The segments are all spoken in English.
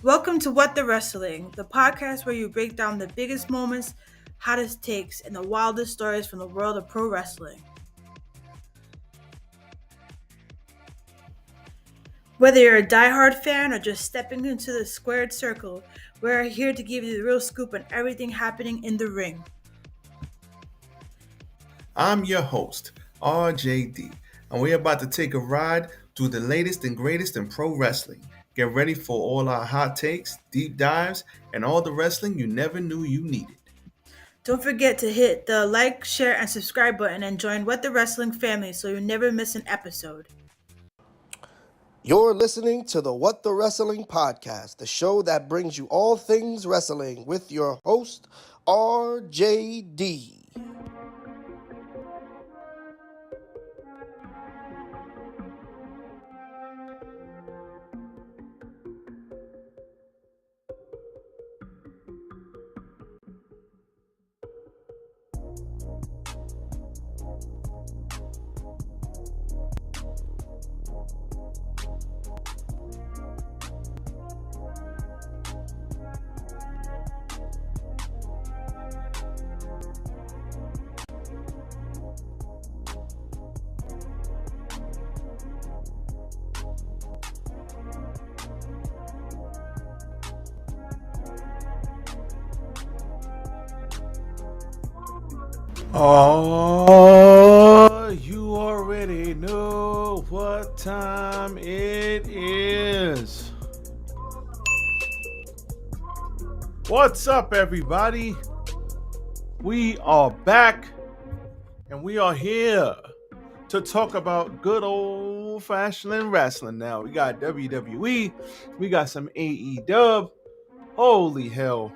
Welcome to What the Wrestling, the podcast where you break down the biggest moments, hottest takes, and the wildest stories from the world of pro wrestling. Whether you're a diehard fan or just stepping into the squared circle, we're here to give you the real scoop on everything happening in the ring. I'm your host, RJD, and we're about to take a ride through the latest and greatest in pro wrestling. Get ready for all our hot takes, deep dives, and all the wrestling you never knew you needed. Don't forget to hit the like, share, and subscribe button and join What the Wrestling family so you never miss an episode. You're listening to the What the Wrestling podcast, the show that brings you all things wrestling with your host, RJD. Oh, you already know what time it is. What's up, everybody? We are back and we are here to talk about good old-fashioned wrestling now. We got WWE, we got some AEW. Holy hell.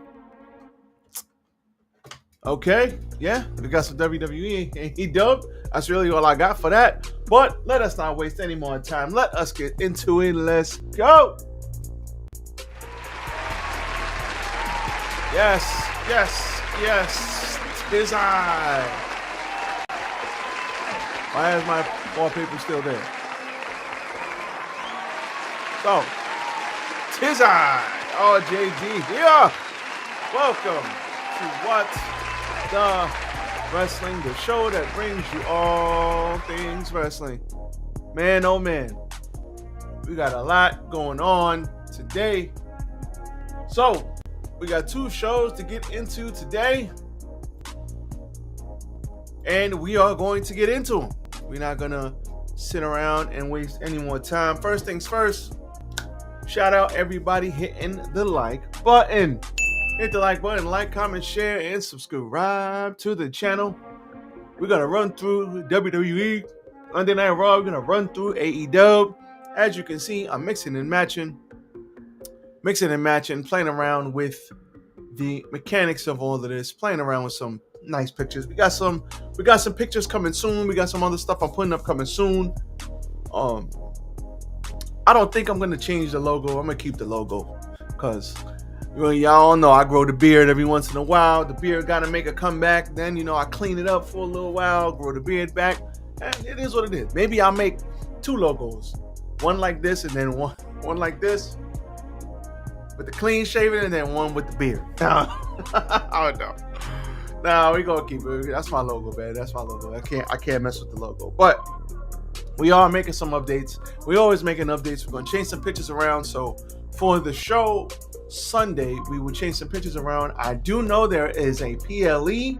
Okay, yeah, we got some WWE and AEW. That's really all I got for that. But let us not waste any more time. Let us get into it. Let's go. Yes. Tis I. Why is my wallpaper still there? So, tis I, RJD here. Welcome to What the Wrestling, the show that brings you all things wrestling. Man, oh man, we got a lot going on today. So, we got two shows to get into today, and we are going to get into them. We're not gonna sit around and waste any more time. First things first, shout out everybody hitting the like button. Hit the like button, like, comment, share, and subscribe to the channel. We're going to run through WWE, Monday Night Raw. We're going to run through AEW. As you can see, I'm mixing and matching, playing around with the mechanics of all of this, playing around with some nice pictures. We got some pictures coming soon. We got some other stuff I'm putting up coming soon. I don't think I'm going to change the logo. I'm going to keep the logo because well, y'all know I grow the beard every once in a while. The beard got to make a comeback. Then, I clean it up for a little while, grow the beard back. And it is what it is. Maybe I'll make two logos. One like this and then one like this with the clean shaven and then one with the beard. I don't know. Nah, we going to keep it. That's my logo, man. That's my logo. I can't mess with the logo. But we are making some updates. We always making updates. We're going to change some pictures around. So for the show Sunday, we will change some pictures around. I do know there is a PLE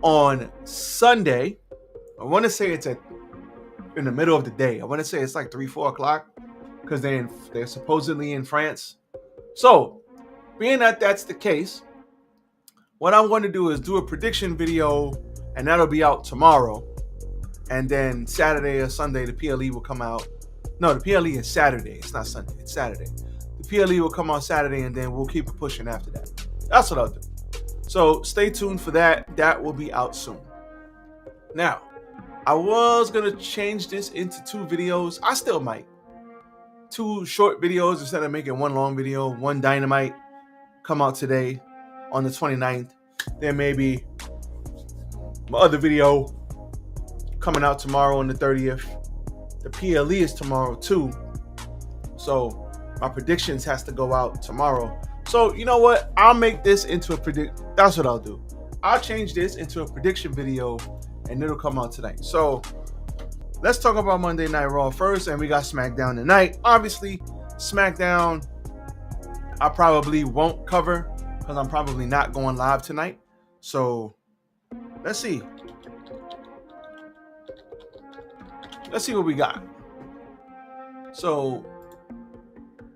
on Sunday. I want to say it's in the middle of the day. I want to say it's like 3-4 o'clock because they're supposedly in France. So, being that that's the case, what I'm going to do is do a prediction video, and that'll be out tomorrow. And then Saturday or Sunday, the PLE will come out. No, the PLE is Saturday. It's not Sunday. It's Saturday. The PLE will come on Saturday, and then we'll keep it pushing after that. That's what I'll do. So stay tuned for that. That will be out soon. Now, I was going to change this into two videos. I still might. Two short videos instead of making one long video. One Dynamite come out today on the 29th. Then maybe my other video coming out tomorrow on the 30th. The PLE is tomorrow too. So my predictions has to go out tomorrow. So you know what? I'll make this into a predict. That's what I'll do. I'll change this into a prediction video, and it'll come out tonight. So let's talk about Monday Night Raw first, and we got SmackDown tonight. Obviously, SmackDown I probably won't cover because I'm probably not going live tonight. So let's see. Let's see what we got. So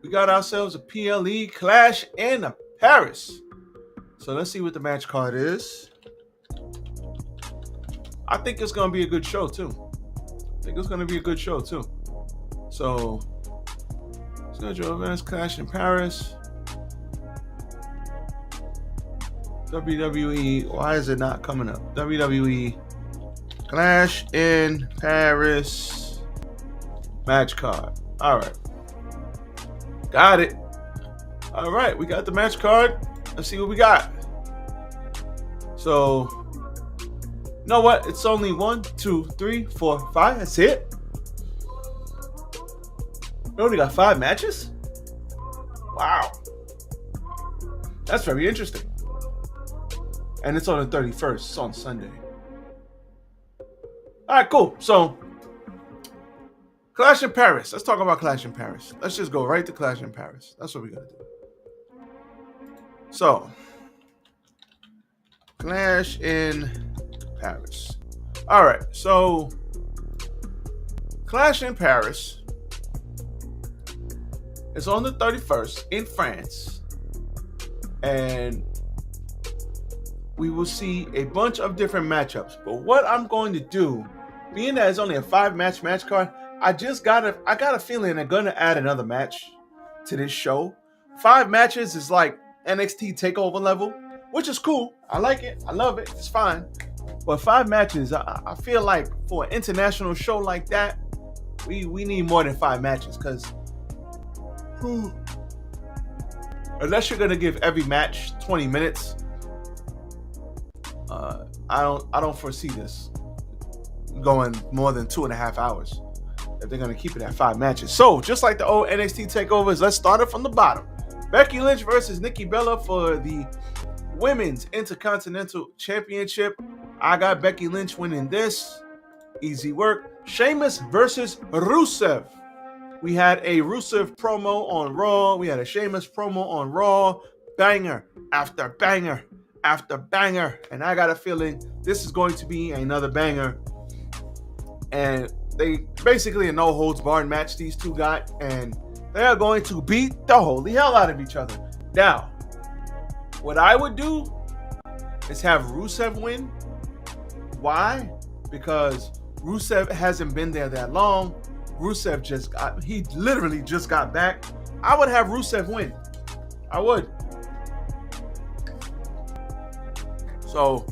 we got ourselves a PLE Clash in Paris. So let's see what the match card is. I think it's going to be a good show too. So schedule events, Clash in Paris. WWE, why is it not coming up? WWE Clash in Paris match card. All right. Got it. All right, we got the match card. Let's see what we got. So, you know what? It's only 1, 2, 3, 4, 5. That's it. We only got 5 matches? Wow. That's very interesting. And it's on the 31st. It's on Sunday. All right, cool. So, Clash in Paris. Let's talk about Clash in Paris. Let's just go right to Clash in Paris. That's what we're going to do. So, Clash in Paris. All right. So, Clash in Paris is on the 31st in France. And we will see a bunch of different matchups. But what I'm going to do, being that it's only a 5-match match card, I got a feeling they're gonna add another match to this show. 5 matches is like NXT TakeOver level, which is cool. I like it. I love it. It's fine. But 5 matches, I feel like for an international show like that, we need more than 5 matches, because unless you're gonna give every match 20 minutes, I don't foresee this going more than 2.5 hours if they're gonna keep it at 5 matches. So just like the old NXT takeovers, let's start it from the bottom. Becky Lynch versus Nikki Bella for the Women's Intercontinental Championship. I got Becky Lynch winning this. Easy work. Sheamus versus Rusev. We had a Rusev promo on Raw. We had a Sheamus promo on Raw. Banger after banger after banger. And I got a feeling this is going to be another banger. And they basically a no-holds-barred match these two got. And they are going to beat the holy hell out of each other. Now, what I would do is have Rusev win. Why? Because Rusev hasn't been there that long. Rusev he literally just got back. I would have Rusev win. I would. So,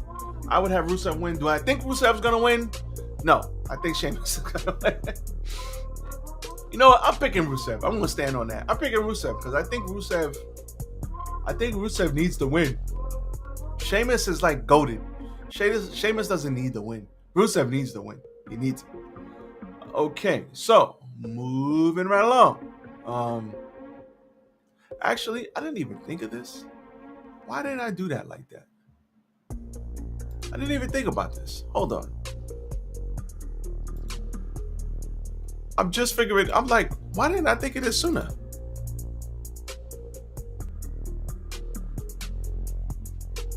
I would have Rusev win. Do I think Rusev's going to win? No. I think Sheamus is going to win. You know what? I'm picking Rusev. I'm going to stand on that. I'm picking Rusev because I think Rusev needs to win. Sheamus is like goated. Sheamus doesn't need the win. Rusev needs the win. He needs it. Okay, so moving right along. Actually, I didn't even think of this. Why didn't I do that like that? I didn't even think about this. Hold on. I'm just figuring. I'm like, why didn't I think of this sooner?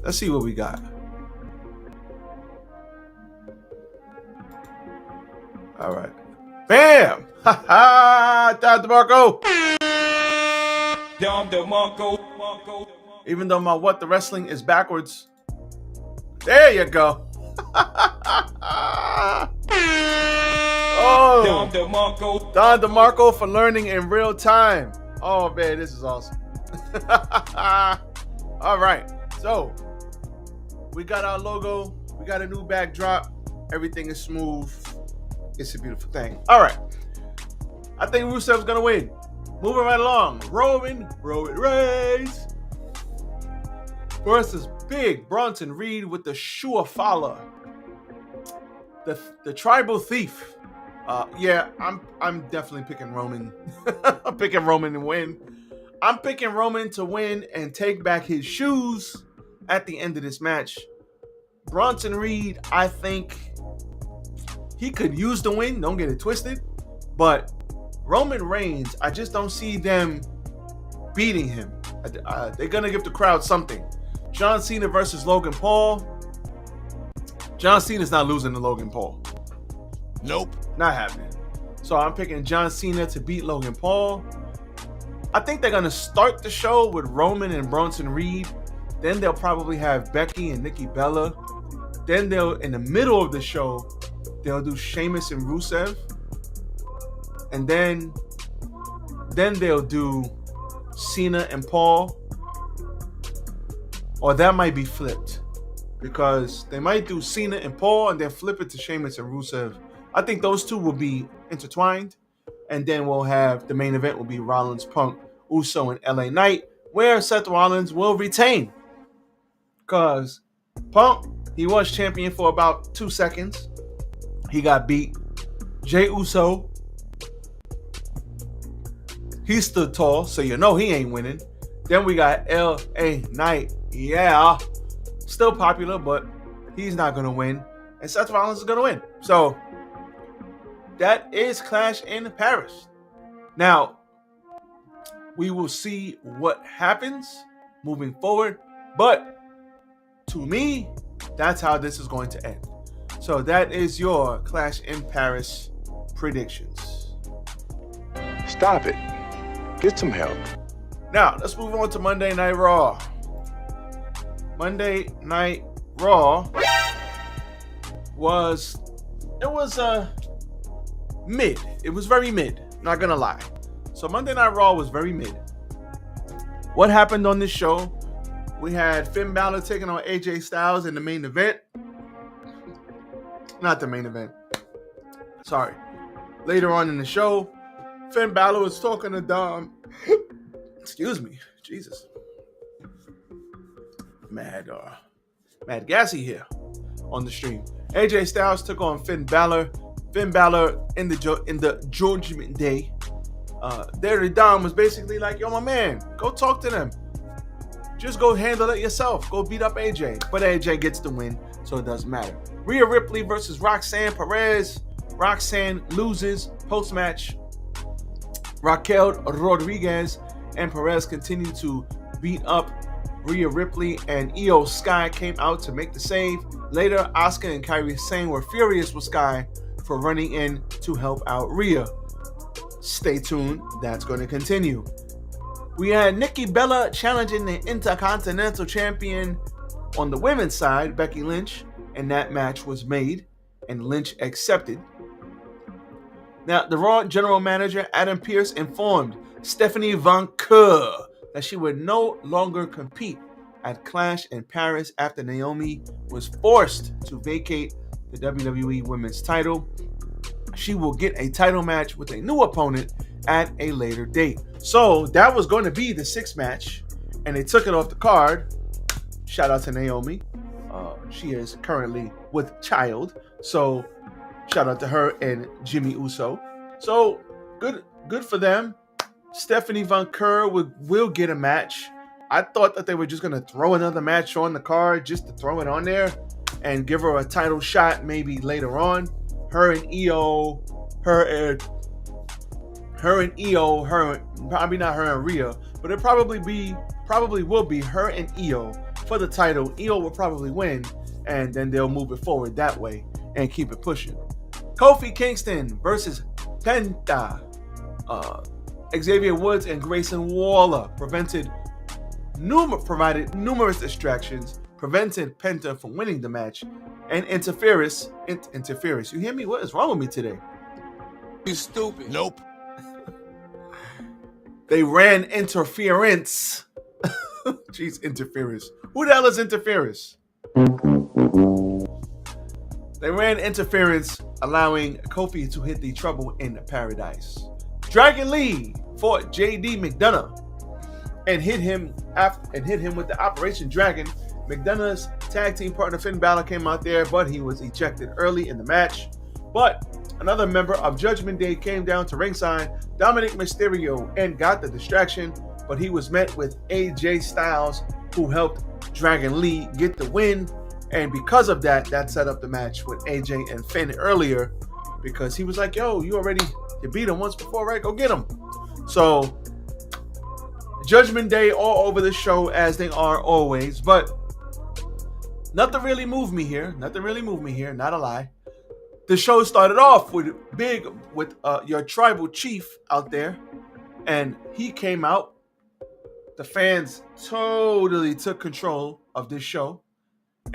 Let's see what we got. All right. Bam! Ha ha! Don DeMarco! Even though my What the Wrestling is backwards. There you go. Oh! Don DeMarco for learning in real time. Oh man, this is awesome. All right. So, we got our logo. We got a new backdrop. Everything is smooth. It's a beautiful thing. All right. I think Rusev's going to win. Moving right along. Roman Reigns versus Big Bronson Reed with the Shuafala. The tribal thief. Yeah, I'm definitely picking Roman. I'm picking Roman to win. I'm picking Roman to win and take back his shoes at the end of this match. Bronson Reed, I think he could use the win. Don't get it twisted. But Roman Reigns, I just don't see them beating him. They're going to give the crowd something. John Cena versus Logan Paul. John Cena's not losing to Logan Paul. Nope. Not happening. So I'm picking John Cena to beat Logan Paul. I think they're going to start the show with Roman and Bronson Reed. Then they'll probably have Becky and Nikki Bella. Then in the middle of the show, they'll do Sheamus and Rusev. And then they'll do Cena and Paul. Or that might be flipped. Because they might do Cena and Paul and then flip it to Sheamus and Rusev. I think those two will be intertwined. And then we'll have the main event will be Rollins, Punk, Uso, and LA Knight, where Seth Rollins will retain. Because Punk, he was champion for about 2 seconds. He got beat. Jey Uso, he stood tall, so you know he ain't winning. Then we got LA Knight. Yeah, still popular, but he's not going to win. And Seth Rollins is going to win. So that is Clash in Paris. Now, we will see what happens moving forward. But to me, that's how this is going to end. So that is your Clash in Paris predictions. Stop it. Get some help. Now, let's move on to Monday Night Raw. Monday Night Raw was mid. It was very mid, not gonna lie. So Monday Night Raw was very mid. What happened on this show? We had Finn Balor taking on AJ Styles in the main event. Not the main event. Sorry. Later on in the show, Finn Balor was talking to Dom. Excuse me. Jesus. Mad gassy here on the stream. AJ Styles took on Finn Balor. Finn Balor in the Judgment Day. There, Dom was basically like, yo, my man, go talk to them. Just go handle it yourself. Go beat up AJ. But AJ gets the win, so it doesn't matter. Rhea Ripley versus Roxanne Perez. Roxanne loses post-match. Raquel Rodriguez and Perez continue to beat up Rhea Ripley, and Io Sky came out to make the save. Later, Asuka and Kairi Sane were furious with Sky for running in to help out Rhea. Stay tuned, that's going to continue. We had Nikki Bella challenging the Intercontinental Champion on the women's side, Becky Lynch, and that match was made, and Lynch accepted. Now, the Raw General Manager, Adam Pearce, informed Stephanie Von Kerr that she would no longer compete at Clash in Paris after Naomi was forced to vacate the WWE Women's title. She will get a title match with a new opponent at a later date. So that was going to be the 6th match, and they took it off the card. Shout out to Naomi. She is currently with child, so shout out to her and Jimmy Uso. So good for them. Stephanie Von Kerr will get a match. I thought that they were just going to throw another match on the card just to throw it on there and give her a title shot maybe later on. Her and Io, probably not her and Rhea, but it probably will be her and Io for the title. Io will probably win, and then they'll move it forward that way and keep it pushing. Kofi Kingston versus Penta. Xavier Woods and Grayson Waller provided numerous distractions, prevented Penta from winning the match, and interference. You hear me? What is wrong with me today? You stupid. Nope. They ran interference. Jeez, interference. Who the hell is interference? They ran interference, allowing Kofi to hit the Trouble in Paradise. Dragon Lee fought JD McDonough and hit him with the Operation Dragon. McDonough's tag team partner Finn Balor came out there, but he was ejected early in the match. But another member of Judgment Day came down to ringside, Dominic Mysterio, and got the distraction, but he was met with AJ Styles, who helped Dragon Lee get the win. And because of that, that set up the match with AJ and Finn earlier, because he was like, yo, you beat him once before, right? Go get him. So Judgment Day all over the show, as they are always, but nothing really moved me here. Not a lie. The show started off with your tribal chief out there, and he came out. The fans totally took control of this show,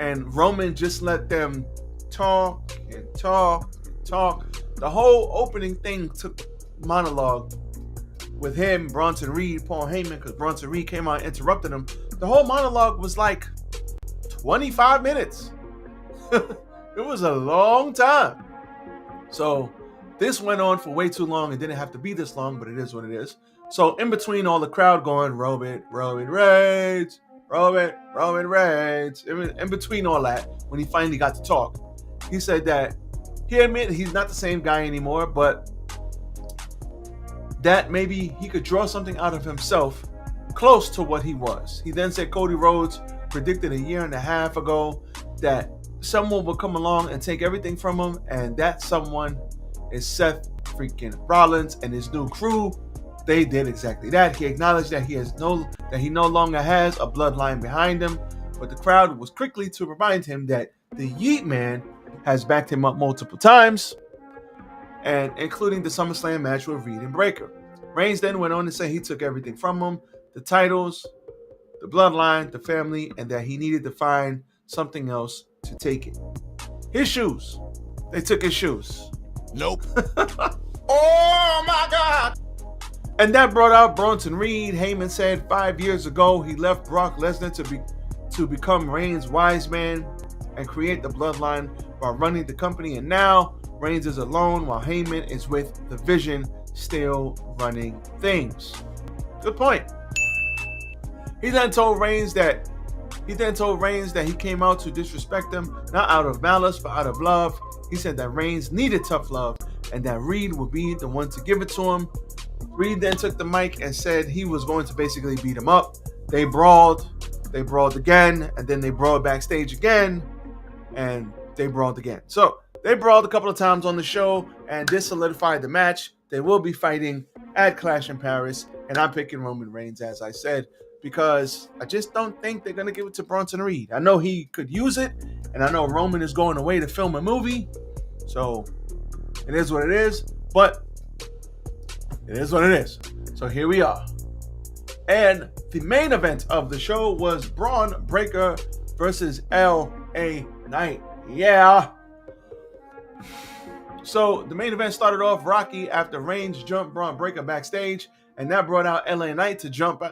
and Roman just let them talk and talk and talk. The whole opening thing took monologue with him, Bronson Reed, Paul Heyman, because Bronson Reed came out and interrupted him. The whole monologue was like 25 minutes. It was a long time. So this went on for way too long. It didn't have to be this long, but it is what it is. So in between all the crowd going, Roman Reigns, in between all that, when he finally got to talk, he said that he admitted he's not the same guy anymore, but that maybe he could draw something out of himself close to what he was. He then said Cody Rhodes predicted a year and a half ago that someone will come along and take everything from him, and that someone is Seth freaking Rollins and his new crew. They did exactly that. He acknowledged that he no longer has a bloodline behind him, but the crowd was quickly to remind him that the Yeet Man has backed him up multiple times, and including the SummerSlam match with Reed and Breakker. Reigns then went on to say he took everything from him, the titles, the bloodline, the family, and that he needed to find something else to take it. His shoes. They took his shoes. Nope. Oh my God. And that brought out Bronson Reed. Heyman said 5 years ago he left Brock Lesnar to become Reigns' wise man and create the bloodline while running the company. And now Reigns is alone while Heyman is with the Vision, still running things. Good point. He then told Reigns that he came out to disrespect him, not out of malice, but out of love. He said that Reigns needed tough love and that Reed would be the one to give it to him. Reed then took the mic and said he was going to basically beat him up. They brawled again, and then they brawled backstage again, and they brawled again. So they brawled a couple of times on the show, and this solidified the match. They will be fighting at Clash in Paris, and I'm picking Roman Reigns, as I said, because I just don't think they're going to give it to Bronson Reed. I know he could use it, and I know Roman is going away to film a movie, so it is what it is, but it is what it is. So here we are. And the main event of the show was Braun Breaker versus LA Knight. Yeah. So the main event started off rocky after Reigns jumped Braun Breaker backstage, and that brought out LA Knight to jump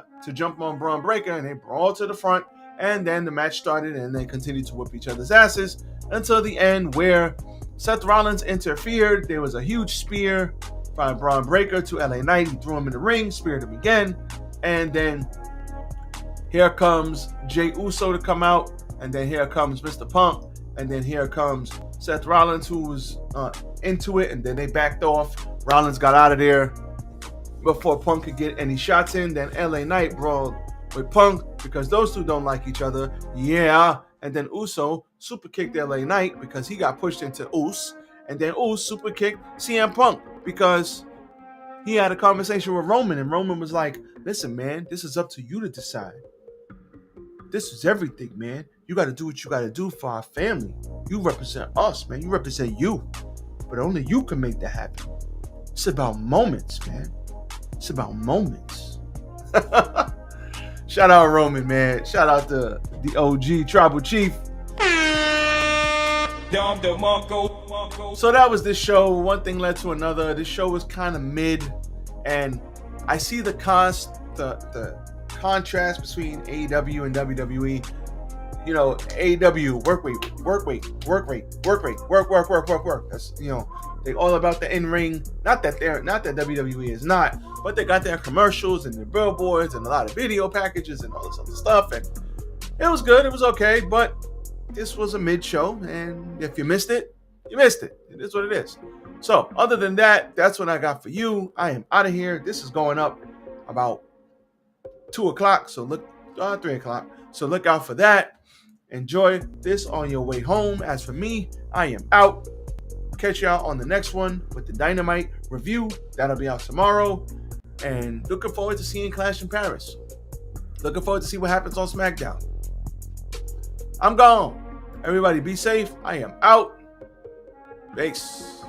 on Braun Breaker, and they brawled to the front, and then the match started, and they continued to whoop each other's asses until the end, where Seth Rollins interfered. There was a huge spear by Braun Breaker to LA Knight. He threw him in the ring, speared him again, and then here comes Jey Uso to come out, and then here comes Mr. Punk, and then here comes Seth Rollins, who was into it, and then they backed off. Rollins got out of there before Punk could get any shots in. Then LA Knight brawled with Punk because those two don't like each other. Yeah. And then Uso super kicked LA Knight because he got pushed into Us. And then Us super kicked CM Punk because he had a conversation with Roman, and Roman was like, listen, man, this is up to you to decide. This is everything, man. You got to do what you got to do for our family. You represent us, man. You represent you. But only you can make that happen. It's about moments, man. It's about moments. Shout out Roman, man. Shout out to the OG Tribal Chief. So that was this show. One thing led to another. This show was kind of mid, and I see the contrast between AEW and WWE. You know, AEW work rate. That's, you know, they all about the in-ring. Not that WWE is not, but they got their commercials and their billboards and a lot of video packages and all this other stuff. And it was good. It was okay, but this was a mid-show, and if you missed it, you missed it. It is what it is. So other than that, that's what I got for you. I am out of here. This is going up about 2 o'clock. So look, 3 o'clock. So look out for that. Enjoy this on your way home. As for me, I am out. Catch y'all on the next one with the Dynamite review. That'll be out tomorrow. And looking forward to seeing Clash in Paris. Looking forward to see what happens on SmackDown. I'm gone. Everybody be safe. I am out. Peace.